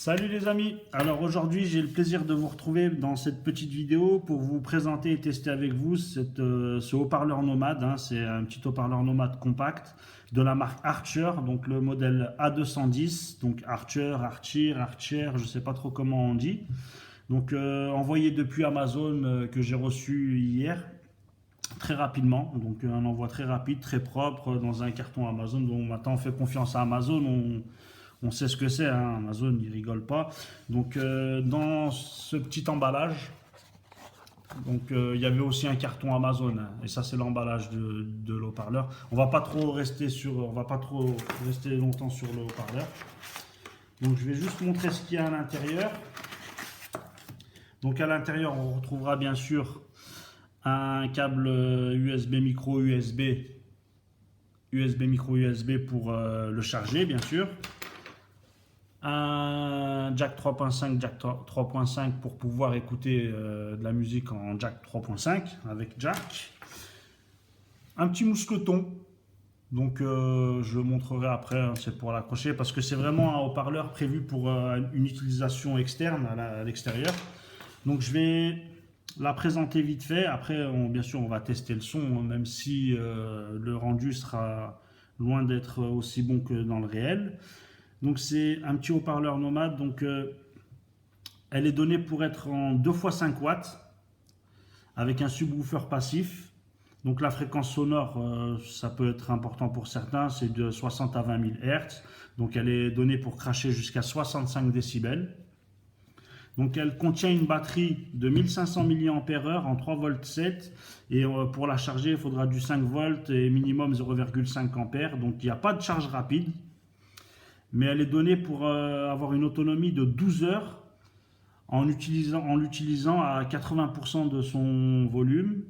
Salut les amis, alors aujourd'hui j'ai le plaisir de vous retrouver dans cette petite vidéo pour vous présenter et tester avec vous ce haut-parleur nomade, hein. C'est un petit haut-parleur nomade compact de la marque Archer, donc le modèle A210, donc Archer, je ne sais pas trop comment on dit, donc envoyé depuis Amazon que j'ai reçu hier. Très rapidement, donc un envoi très rapide, très propre dans un carton Amazon. Donc maintenant on fait confiance à Amazon, on sait ce que c'est, hein. Amazon il rigole pas. Donc dans ce petit emballage, donc il y avait aussi un carton Amazon, hein, et ça c'est l'emballage de l'haut-parleur. On va pas trop rester longtemps sur le haut-parleur. Donc je vais juste montrer ce qu'il y a à l'intérieur. Donc à l'intérieur on retrouvera bien sûr un câble USB micro USB micro USB pour le charger bien sûr, un jack 3.5 pour pouvoir écouter de la musique en jack 3.5 avec jack, un petit mousqueton, donc je le montrerai après, hein, c'est pour l'accrocher parce que c'est vraiment un haut-parleur prévu pour une utilisation externe à l'extérieur. Donc je vais la présenter vite fait. Après, bien sûr, on va tester le son, même si le rendu sera loin d'être aussi bon que dans le réel. Donc c'est un petit haut-parleur nomade. Donc elle est donnée pour être en 2 x 5 watts avec un subwoofer passif. Donc la fréquence sonore, ça peut être important pour certains, c'est de 60 à 20 000 Hz. Donc elle est donnée pour cracher jusqu'à 65 décibels. Donc elle contient une batterie de 1500 mAh en 3 volts 7 et pour la charger il faudra du 5 volts et minimum 0,5 A. Donc il n'y a pas de charge rapide, mais elle est donnée pour avoir une autonomie de 12 heures en l'utilisant à 80% de son volume.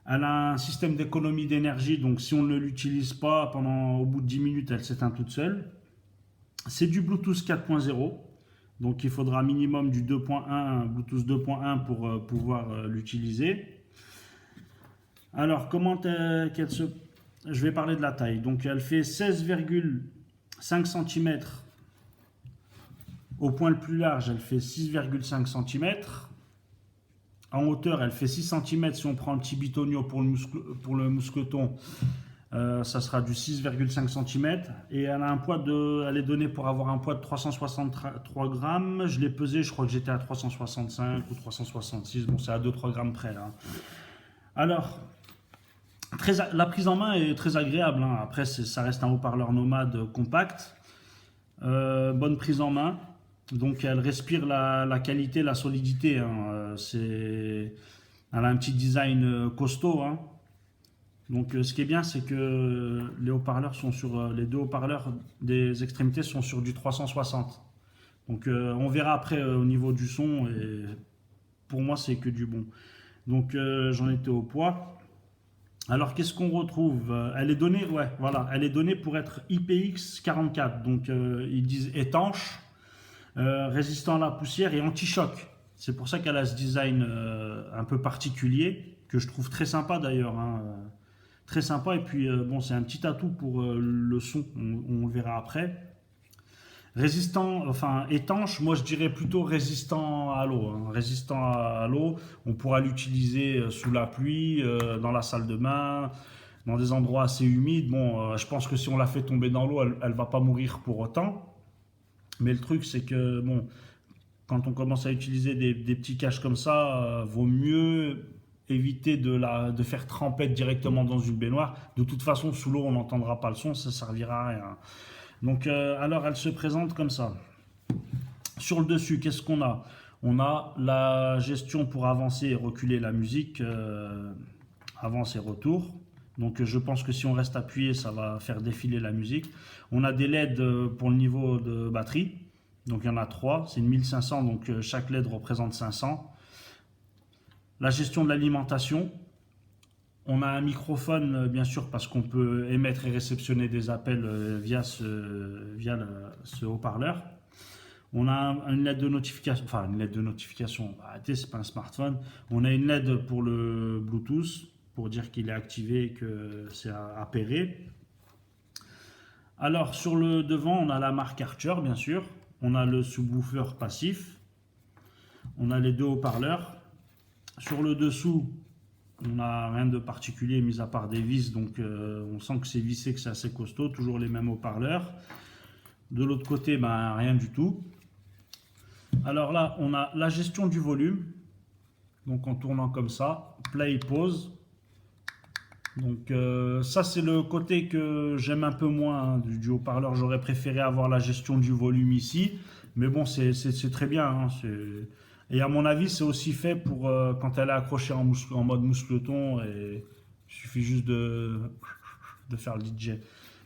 Elle a un système d'économie d'énergie, donc si on ne l'utilise pas au bout de 10 minutes elle s'éteint toute seule. C'est du Bluetooth 4.0. Donc il faudra minimum du 2.1, Bluetooth 2.1 pour pouvoir l'utiliser. Alors je vais parler de la taille. Donc elle fait 16,5 cm. Au point le plus large, elle fait 6,5 cm. En hauteur, elle fait 6 cm si on prend le petit bitonio pour le mousqueton. Ça sera du 6,5 cm et elle est donnée pour avoir un poids de 363 grammes. Je l'ai pesé, je crois que j'étais à 365 ou 366, bon c'est à 2-3 grammes près là. Alors, la prise en main est très agréable, hein. Après ça reste un haut-parleur nomade compact, bonne prise en main, donc elle respire la qualité, la solidité, hein. Elle a un petit design costaud, hein. Donc ce qui est bien, c'est que les haut-parleurs les deux haut-parleurs des extrémités sont sur du 360. Donc on verra après au niveau du son, et pour moi c'est que du bon. Donc j'en étais au poids. Alors qu'est-ce qu'on retrouve? Elle est donnée, ouais, voilà, elle est donnée pour être IPX44. Donc ils disent étanche, résistant à la poussière et anti-choc. C'est pour ça qu'elle a ce design un peu particulier que je trouve très sympa d'ailleurs, hein. Très sympa, et puis bon, c'est un petit atout pour le son, on le verra après. Étanche, moi je dirais plutôt résistant à l'eau, hein. Résistant à l'eau, on pourra l'utiliser sous la pluie, dans la salle de bain, dans des endroits assez humides. Bon, je pense que si on la fait tomber dans l'eau, elle va pas mourir pour autant. Mais le truc, c'est que bon, quand on commence à utiliser des petits caches comme ça, vaut mieux éviter de faire trempette directement dans une baignoire. De toute façon, sous l'eau, on n'entendra pas le son, ça ne servira à rien. Donc, alors, elle se présente comme ça. Sur le dessus, qu'est-ce qu'on a? On a la gestion pour avancer et reculer la musique, avance et retour. Donc, je pense que si on reste appuyé, ça va faire défiler la musique. On a des LED pour le niveau de batterie. Donc, il y en a 3. C'est une 1500, donc chaque LED représente 500. La gestion de l'alimentation, on a un microphone bien sûr parce qu'on peut émettre et réceptionner des appels via ce haut-parleur. On a une LED de notification, enfin une LED de notification, arrêtez, c'est pas un smartphone. On a une LED pour le Bluetooth pour dire qu'il est activé et que c'est appairé. Alors sur le devant, on a la marque Archer bien sûr. on a le subwoofer passif, on a les deux haut-parleurs. Sur le dessous, on n'a rien de particulier mis à part des vis, donc on sent que c'est vissé, que c'est assez costaud, toujours les mêmes haut-parleurs. De l'autre côté, ben, rien du tout. Alors là, on a la gestion du volume, donc en tournant comme ça, play, pause. Donc ça c'est le côté que j'aime un peu moins, hein, du haut-parleur. J'aurais préféré avoir la gestion du volume ici, mais bon c'est très bien, hein, et à mon avis c'est aussi fait pour quand elle est accrochée en mode mousqueton, et il suffit juste de faire le DJ.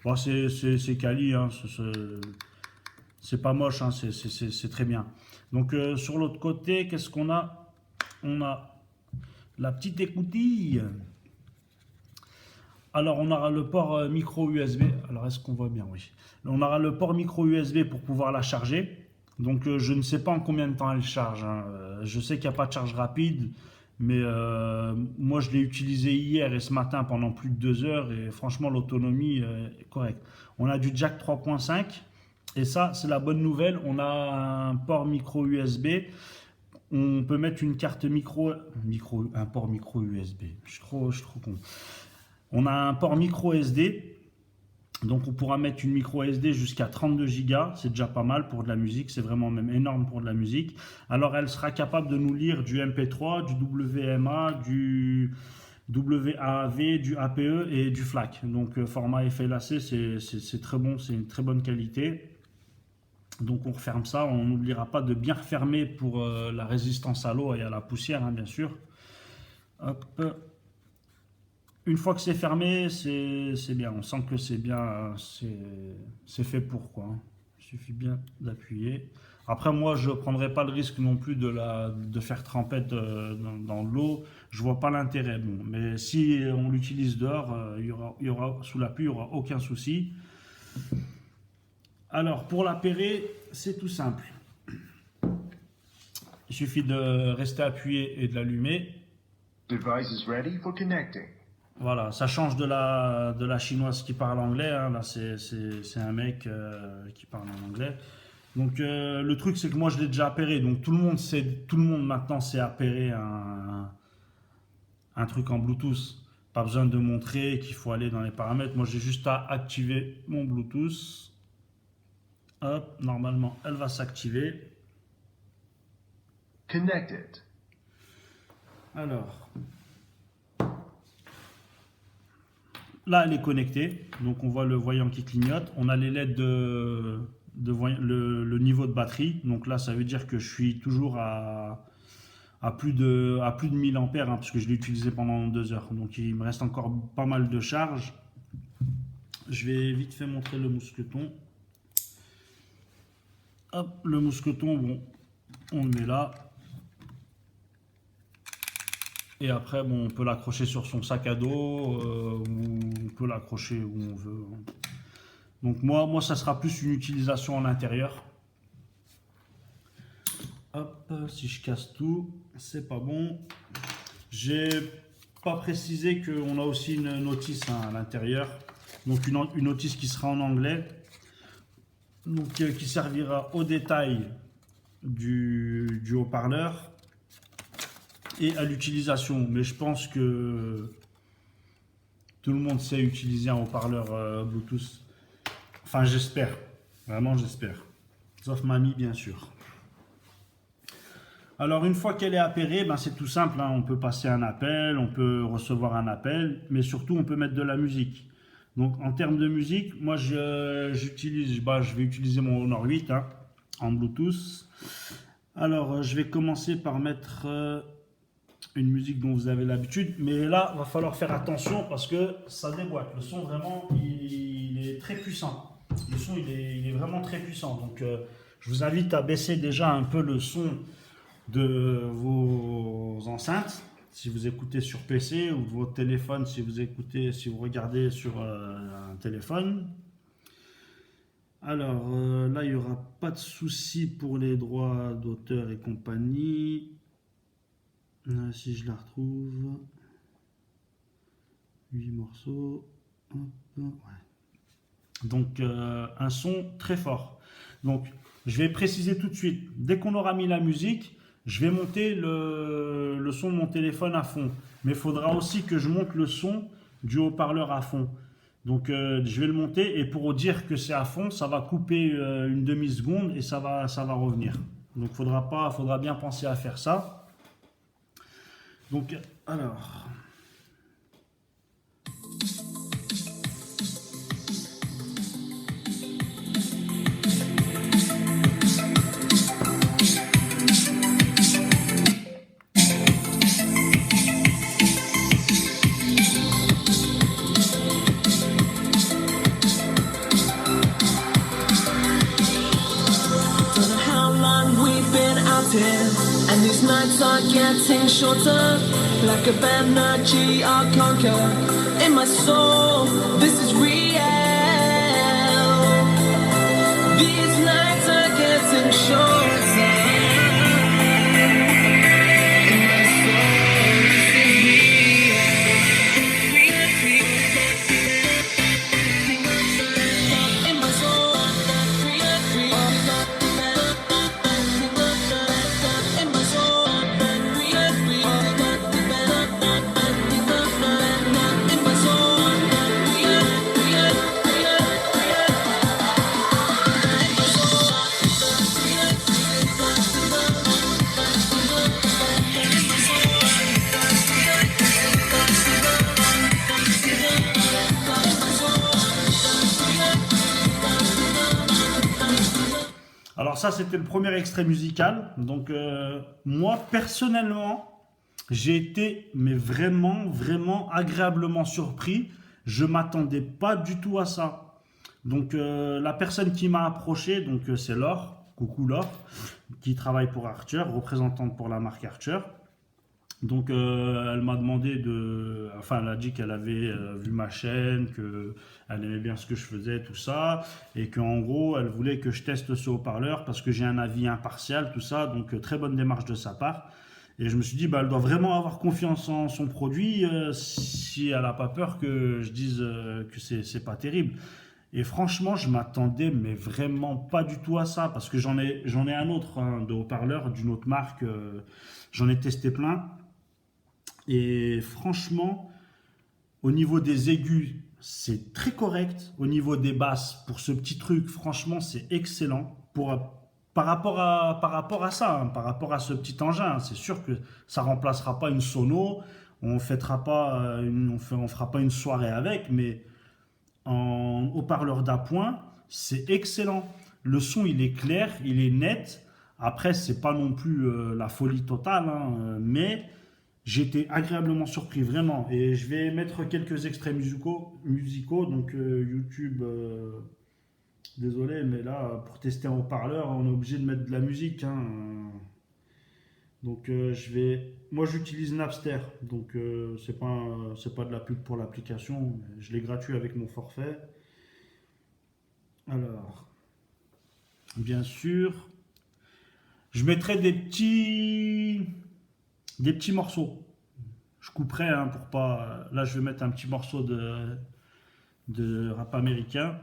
Bon, c'est quali, hein, c'est pas moche, hein, c'est très bien. Donc sur l'autre côté, qu'est-ce qu'on a? On a la petite écoutille. Alors, on aura le port micro USB. Alors, est-ce qu'on voit bien? Oui. On aura le port micro USB pour pouvoir la charger. Donc, je ne sais pas en combien de temps elle charge, hein. Je sais qu'il n'y a pas de charge rapide, mais moi, je l'ai utilisé hier et ce matin pendant plus de 2 heures et franchement, l'autonomie est correcte. On a du jack 3.5 et ça, c'est la bonne nouvelle. On a un port micro USB. On peut mettre une carte un port micro USB. Je suis trop con. On a un port micro SD, donc on pourra mettre une micro SD jusqu'à 32 Go, c'est déjà pas mal pour de la musique, c'est vraiment même énorme pour de la musique. Alors elle sera capable de nous lire du MP3, du WMA, du WAV, du APE et du FLAC. Donc format FLAC, c'est très bon, c'est une très bonne qualité. Donc on referme ça, on n'oubliera pas de bien refermer pour la résistance à l'eau et à la poussière, hein, bien sûr. Hop. Une fois que c'est fermé, c'est bien. On sent que c'est bien, c'est fait pour quoi, hein. Il suffit bien d'appuyer. Après, moi, je ne prendrai pas le risque non plus de faire trempette dans l'eau. Je vois pas l'intérêt. Bon, mais si on l'utilise dehors, il y aura sous la pluie, il n'y aura aucun souci. Alors, pour l'appairer, c'est tout simple. Il suffit de rester appuyé et de l'allumer. Device is ready for connecting. Voilà, ça change de la chinoise qui parle anglais, hein. Là, c'est un mec qui parle en anglais. Donc, le truc, c'est que moi, je l'ai déjà appairé. Donc, tout le monde maintenant sait appairer un truc en Bluetooth. Pas besoin de montrer qu'il faut aller dans les paramètres. Moi, j'ai juste à activer mon Bluetooth. Hop, normalement, elle va s'activer. Connected. Alors... Là, elle est connectée, donc on voit le voyant qui clignote. On a les LED le niveau de batterie. Donc là, ça veut dire que je suis toujours à plus de 1000 ampères, hein, parce que je l'ai utilisé pendant 2 heures. Donc il me reste encore pas mal de charge. Je vais vite fait montrer le mousqueton. Hop, le mousqueton, bon, on le met là. Et après, bon, on peut l'accrocher sur son sac à dos, ou on peut l'accrocher où on veut. Donc moi, ça sera plus une utilisation en intérieur. Hop, si je casse tout, c'est pas bon. J'ai pas précisé qu'on a aussi une notice, hein, à l'intérieur. Donc une notice qui sera en anglais. Donc qui servira au détail du haut-parleur et à l'utilisation. Mais je pense que tout le monde sait utiliser un haut-parleur Bluetooth. Enfin, j'espère. Vraiment, j'espère. Sauf mamie, bien sûr. Alors, une fois qu'elle est appairée, ben, c'est tout simple, hein. On peut passer un appel, on peut recevoir un appel, mais surtout, on peut mettre de la musique. Donc, en termes de musique, moi, je vais utiliser mon Honor 8, hein, en Bluetooth. Alors, je vais commencer par mettre une musique dont vous avez l'habitude, mais là, il va falloir faire attention parce que ça déboîte. Le son, vraiment, il est très puissant. Le son, il est vraiment très puissant. Donc, je vous invite à baisser déjà un peu le son de vos enceintes, si vous écoutez sur PC, ou de votre téléphone, si vous regardez sur un téléphone. Alors, là, il n'y aura pas de souci pour les droits d'auteur et compagnie. Si je la retrouve, 8 morceaux, hop, ouais. Donc un son très fort. Donc Je vais préciser tout de suite. Dès qu'on aura mis la musique, je vais monter le son de mon téléphone à fond. Mais il faudra aussi que je monte le son du haut-parleur à fond. Donc je vais le monter et pour dire que c'est à fond, ça va couper une demi-seconde et ça va revenir. Donc faudra bien penser à faire ça. Donc alors. And these nights are getting shorter, like a energy I conquer. In my soul, this is real. These nights are getting shorter. In my soul, this is real. In my soul, Alors ça, c'était le premier extrait musical. Donc moi, personnellement, j'ai été mais vraiment agréablement surpris. Je m'attendais pas du tout à ça. Donc la personne qui m'a approché, donc c'est Laure, coucou Laure, qui travaille pour Archer, représentante pour la marque Archer. Donc elle m'a demandé enfin elle a dit qu'elle avait vu ma chaîne, qu'elle aimait bien ce que je faisais, tout ça, et qu'en gros elle voulait que je teste ce haut-parleur parce que j'ai un avis impartial, tout ça, donc très bonne démarche de sa part. Et je me suis dit, bah, elle doit vraiment avoir confiance en son produit si elle n'a pas peur que je dise que c'est pas terrible. Et franchement, je m'attendais mais vraiment pas du tout à ça parce que j'en ai un autre hein, de haut-parleur d'une autre marque, j'en ai testé plein. Et franchement, au niveau des aigus, c'est très correct. Au niveau des basses, pour ce petit truc, franchement, c'est excellent. Par rapport à ça, hein, par rapport à ce petit engin, c'est sûr que ça remplacera pas une sono. On fêtera pas, on fera pas une soirée avec, mais en haut-parleur d'appoint, c'est excellent. Le son, il est clair, il est net. Après, c'est pas non plus la folie totale, hein, mais j'ai été agréablement surpris, vraiment. Et je vais mettre quelques extraits musicaux donc YouTube, désolé, mais là, pour tester un haut-parleur, on est obligé de mettre de la musique. Hein. Donc moi j'utilise Napster, donc c'est pas de la pub pour l'application, je l'ai gratuit avec mon forfait. Alors, bien sûr, je mettrai des petits morceaux. Je couperai hein, pour pas. Là, je vais mettre un petit morceau de rap américain.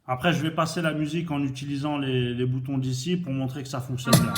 Après, je vais passer la musique en utilisant les boutons d'ici pour montrer que ça fonctionne bien.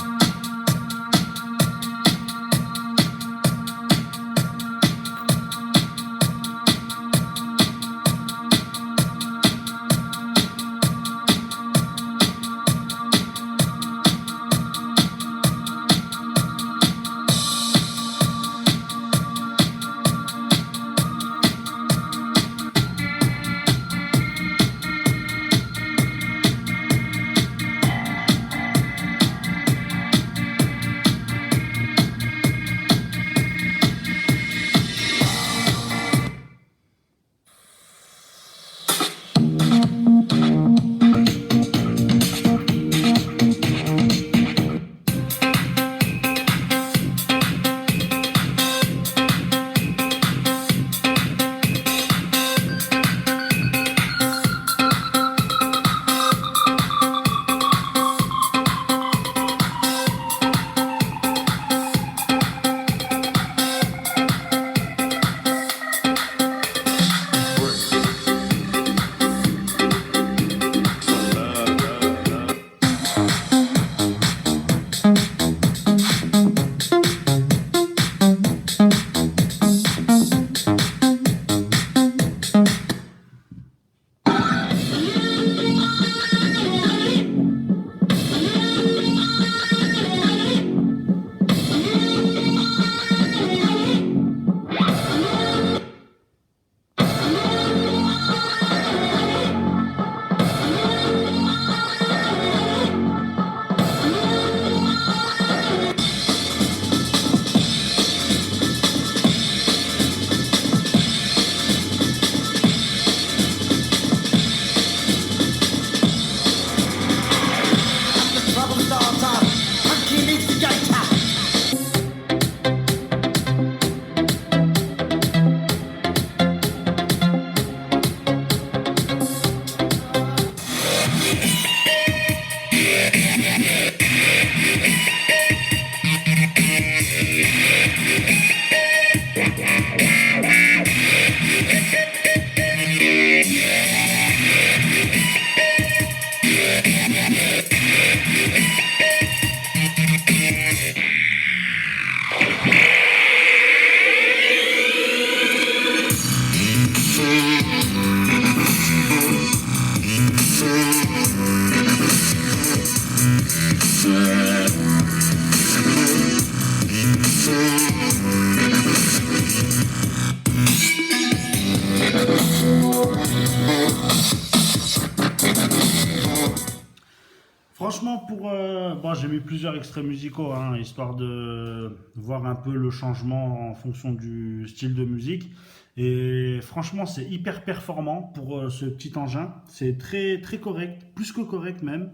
Franchement, bon, j'ai mis plusieurs extraits musicaux, hein, histoire de voir un peu le changement en fonction du style de musique. Et franchement, c'est hyper performant pour ce petit engin. C'est très, très correct, plus que correct même.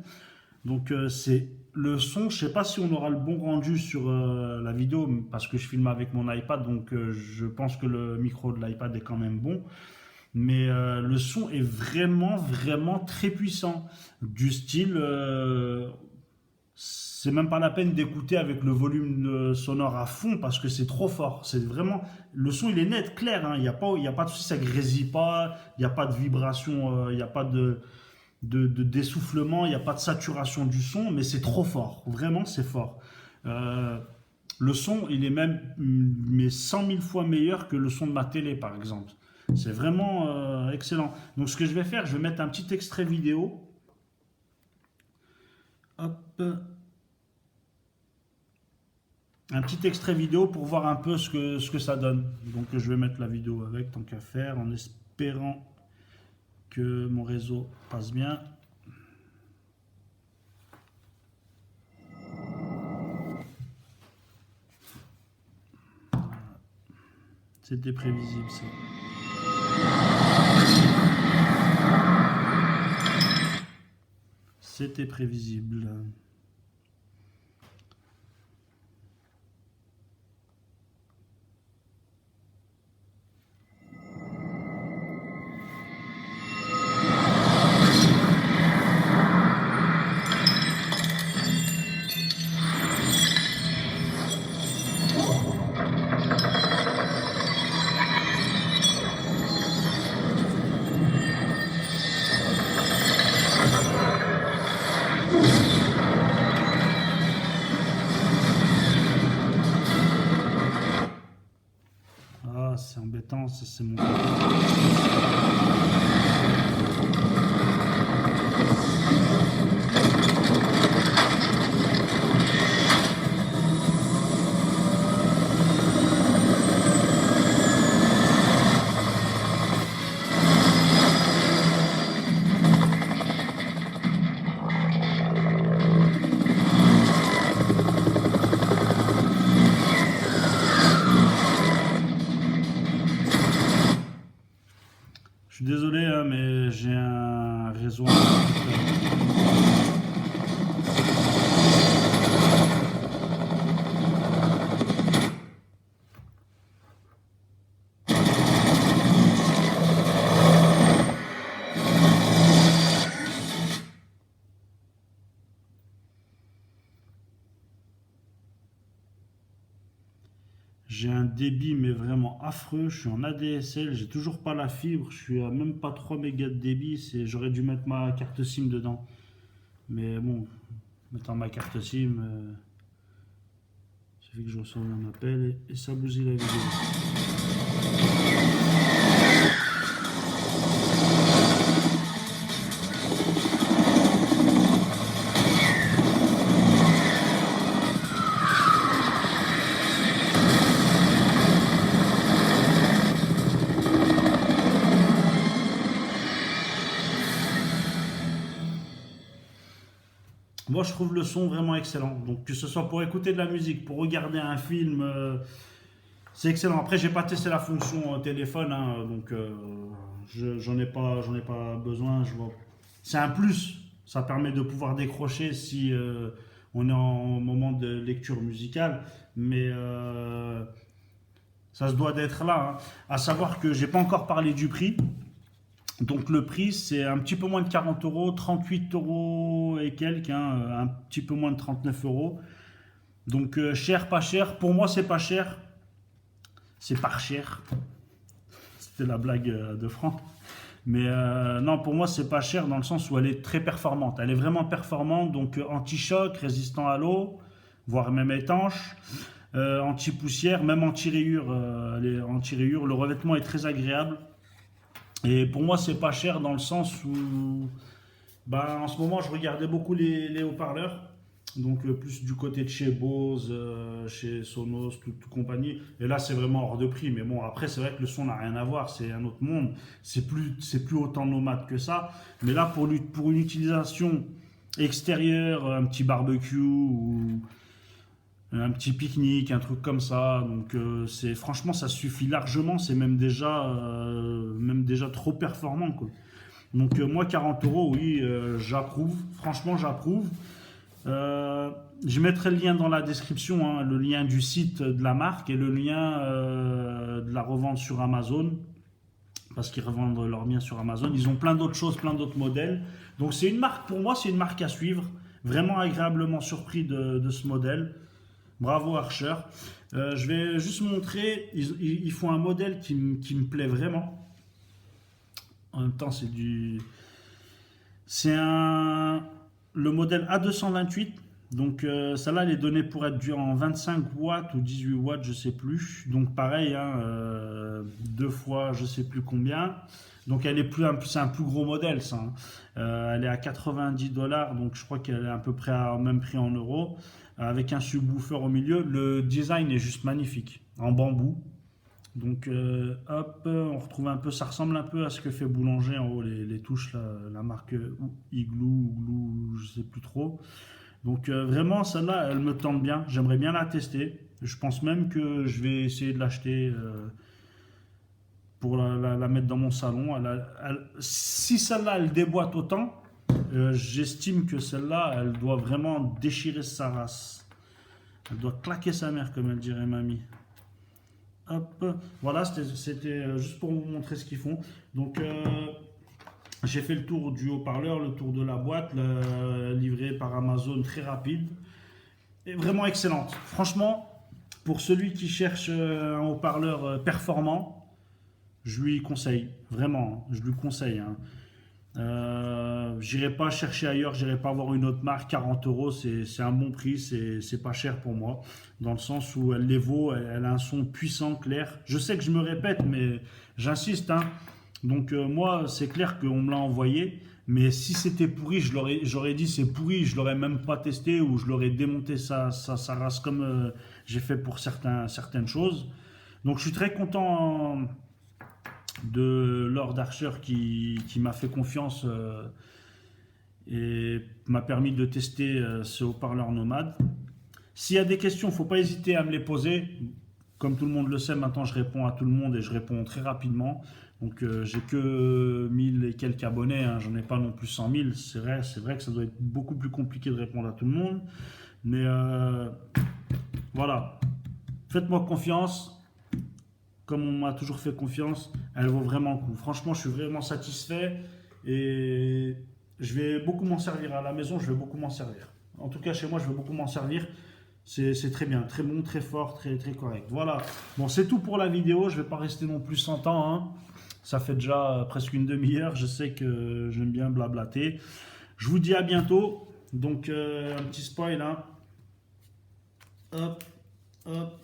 Donc, c'est le son. Je sais pas si on aura le bon rendu sur la vidéo parce que je filme avec mon iPad. Donc, je pense que le micro de l'iPad est quand même bon. Mais le son est vraiment, vraiment très puissant. Du style, c'est même pas la peine d'écouter avec le volume sonore à fond parce que c'est trop fort. C'est vraiment, le son il est net, clair. Hein. Il y a pas de souci, ça grésille pas. Il n'y a pas de vibration, il n'y a pas de d'essoufflement, il n'y a pas de saturation du son, mais c'est trop fort. Vraiment, c'est fort. Euh, le son, il est même mais 100 000 fois meilleur que le son de ma télé, par exemple. C'est vraiment excellent. Donc, ce que je vais faire, je vais mettre un petit extrait vidéo. Hop. Un petit extrait vidéo pour voir un peu ce que ça donne. Donc, je vais mettre la vidéo avec, tant qu'à faire, en espérant que mon réseau passe bien. C'était prévisible, ça. C'était prévisible. Ah, c'est embêtant, ça c'est mon... Je suis désolé, hein, mais j'ai un réseau... J'ai un débit mais vraiment affreux, je suis en ADSL, j'ai toujours pas la fibre, je suis à même pas 3 mégas de débit, j'aurais dû mettre ma carte SIM dedans. Mais bon, mettant ma carte SIM, ça fait que je reçois un appel et ça bousille la vidéo. Moi, je trouve le son vraiment excellent. Donc, que ce soit pour écouter de la musique, pour regarder un film, c'est excellent. Après, j'ai pas testé la fonction téléphone, hein, donc j'en ai pas besoin. C'est un plus. Ça permet de pouvoir décrocher si on est en moment de lecture musicale, mais ça se doit d'être là. Hein. À savoir que j'ai pas encore parlé du prix. Donc le prix, c'est un petit peu moins de 40 euros, 38 euros et quelques, hein, un petit peu moins de 39 euros. Donc cher, pas cher. Pour moi, c'est pas cher. C'est pas cher. C'était la blague de Franck. Mais non, pour moi, c'est pas cher dans le sens où elle est très performante. Elle est vraiment performante, donc anti-choc, résistant à l'eau, voire même étanche. Anti-poussière, même anti-rayure. Elle est anti-rayure. Le revêtement est très agréable. Et pour moi, c'est pas cher dans le sens où, ben, en ce moment, je regardais beaucoup les haut-parleurs, donc plus du côté de chez Bose, chez Sonos, toute compagnie. Et là, c'est vraiment hors de prix. Mais bon, après, c'est vrai que le son n'a rien à voir, c'est un autre monde. C'est plus autant nomade que ça. Mais là, pour une utilisation extérieur, un petit barbecue ou un petit pique-nique, un truc comme ça. Donc c'est franchement ça suffit largement, c'est même déjà trop performant quoi. Donc moi 40 euros, oui, j'approuve. Franchement j'approuve. Je mettrai le lien dans la description, hein, le lien du site de la marque et le lien de la revente sur Amazon, parce qu'ils revendent leurs biens sur Amazon. Ils ont plein d'autres choses, plein d'autres modèles. Donc c'est une marque, pour moi, c'est une marque à suivre. Vraiment agréablement surpris de ce modèle. Bravo Archer. Je vais juste montrer, ils font un modèle qui me plaît vraiment. En même temps, le modèle A228. Donc celle-là, elle est donnée pour être due en 25 watts ou 18 watts, je sais plus. Donc pareil, hein, deux fois, je sais plus combien. Donc c'est un plus gros modèle, ça. Hein. Elle est à 90 $, donc je crois qu'elle est à peu près au même prix en euros, avec un subwoofer au milieu. Le design est juste magnifique, en bambou. Donc hop, on retrouve un peu, ça ressemble un peu à ce que fait Boulanger en haut, les touches, là, la marque Igloo, je sais plus trop. Donc vraiment, celle-là, elle me tente bien. J'aimerais bien la tester. Je pense même que je vais essayer de l'acheter pour la mettre dans mon salon. Si celle-là, elle déboîte autant, j'estime que celle-là, elle doit vraiment déchirer sa race. Elle doit claquer sa mère, comme elle dirait mamie. Hop, voilà, c'était juste pour vous montrer ce qu'ils font. Donc, j'ai fait le tour du haut-parleur, le tour de la boîte, livré par Amazon, très rapide. Et vraiment excellente. Franchement, pour celui qui cherche un haut-parleur performant, je lui conseille. Vraiment, je lui conseille. Hein. J'irai pas chercher ailleurs, j'irai pas voir une autre marque. 40 euros, c'est un bon prix, c'est pas cher pour moi. Dans le sens où elle les vaut, elle a un son puissant, clair. Je sais que je me répète, mais j'insiste. Hein. Donc moi, c'est clair qu'on me l'a envoyé, mais si c'était pourri, j'aurais dit c'est pourri, je l'aurais même pas testé ou je l'aurais démonté sa race comme j'ai fait pour certaines choses. Donc je suis très content de Lord Archer qui m'a fait confiance et m'a permis de tester ce haut-parleur nomade. S'il y a des questions, il ne faut pas hésiter à me les poser. Comme tout le monde le sait, maintenant je réponds à tout le monde et je réponds très rapidement. Donc j'ai que 1000 et quelques abonnés, hein, j'en ai pas non plus 100 000. C'est vrai que ça doit être beaucoup plus compliqué de répondre à tout le monde. Mais voilà, faites-moi confiance. Comme on m'a toujours fait confiance, elle vaut vraiment le coup. Franchement, je suis vraiment satisfait et je vais beaucoup m'en servir à la maison. Je vais beaucoup m'en servir. En tout cas, chez moi, je vais beaucoup m'en servir. C'est très bien, très bon, très fort, très correct. Voilà. Bon, c'est tout pour la vidéo. Je ne vais pas rester non plus 100 ans. Hein. Ça fait déjà presque une demi-heure. Je sais que j'aime bien blablater. Je vous dis à bientôt. Donc, un petit spoil. Hein. Hop, hop.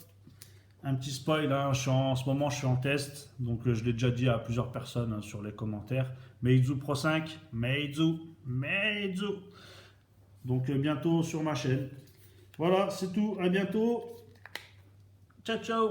Un petit spoil, hein. En ce moment je suis en test, donc je l'ai déjà dit à plusieurs personnes hein, sur les commentaires. Meizu Pro 5, Meizu. Donc bientôt sur ma chaîne. Voilà, c'est tout, à bientôt. Ciao, ciao.